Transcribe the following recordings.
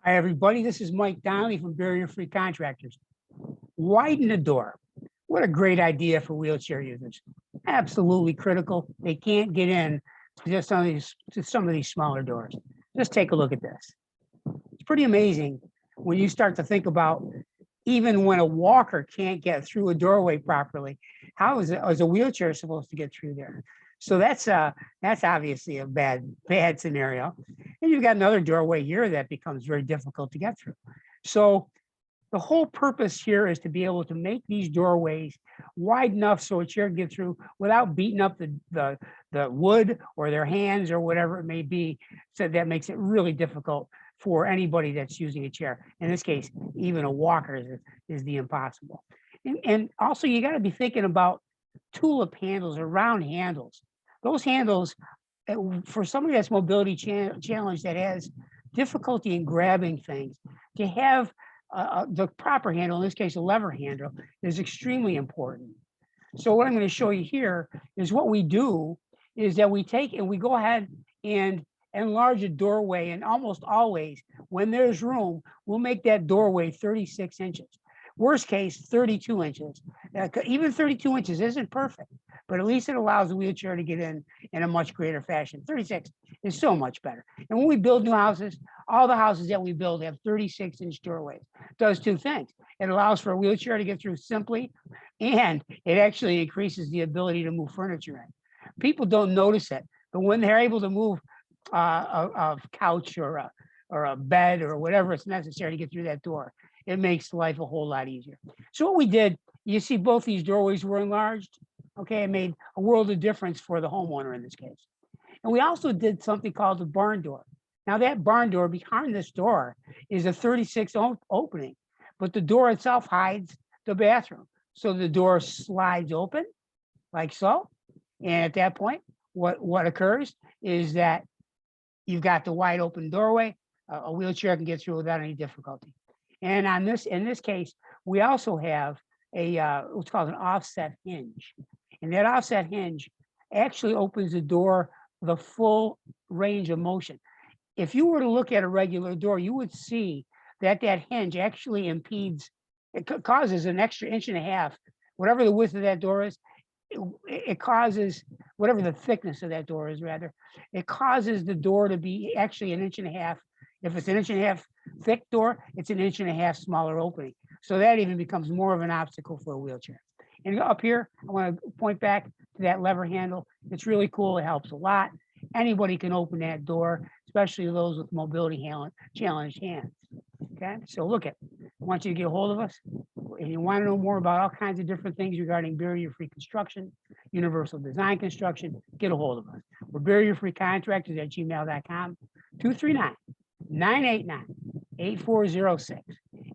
Hi, everybody. This is Mike Donnelly from Barrier Free Contractors. Widen the door. What a great idea for wheelchair users. Absolutely critical. They can't get in to just some of these smaller doors. Just take a look at this. It's pretty amazing when you start to think about even when a walker can't get through a doorway properly, how is a wheelchair supposed to get through there? So that's obviously a bad scenario. And you've got another doorway here that becomes very difficult to get through. So the whole purpose here is to be able to make these doorways wide enough so a chair can get through without beating up the wood or their hands or whatever it may be. So that makes it really difficult for anybody that's using a chair. In this case, even a walker is the impossible. And also you got to be thinking about tulip handles or round handles. Those handles, for somebody that's mobility challenged that has difficulty in grabbing things, to have the proper handle, in this case, a lever handle, is extremely important. So what I'm going to show you here is what we do is that we take and we go ahead and enlarge a doorway, and almost always when there's room, we'll make that doorway 36 inches. Worst case, 32 inches. Even 32 inches isn't perfect, but at least it allows the wheelchair to get in a much greater fashion. 36 is so much better. And when we build new houses, all the houses that we build have 36-inch doorways. It does two things. It allows for a wheelchair to get through simply, and it actually increases the ability to move furniture in. People don't notice it, but when they're able to move a couch or a bed or whatever is necessary to get through that door, it makes life a whole lot easier. So what we did, you see both these doorways were enlarged. Okay, it made a world of difference for the homeowner in this case. And we also did something called the barn door. Now that barn door behind this door is a 36 opening, but the door itself hides the bathroom. So the door slides open like so. And at that point, what occurs is that you've got the wide open doorway. A wheelchair can get through without any difficulty. And in this case, we also have a what's called an offset hinge. And that offset hinge actually opens the door the full range of motion. If you were to look at a regular door, you would see that hinge actually impedes, it causes an extra inch and a half, whatever the width of that door is, it causes, whatever the thickness of that door is rather, it causes the door to be actually an inch and a half. If it's an inch and a half thick door, it's an inch and a half smaller opening. So that even becomes more of an obstacle for a wheelchair. And up here, I want to point back to that lever handle. It's really cool. It helps a lot. Anybody can open that door, especially those with mobility challenged hands. Okay, so look at, I want you to get a hold of us. And you want to know more about all kinds of different things regarding barrier-free construction, universal design construction, get a hold of us. We're barrier-free-contractors at gmail.com, 239-989-8406.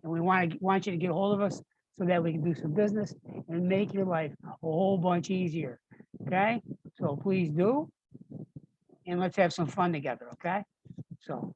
And we want you to get a hold of us so that we can do some business and make your life a whole bunch easier. Okay, so please do. And let's have some fun together. Okay, so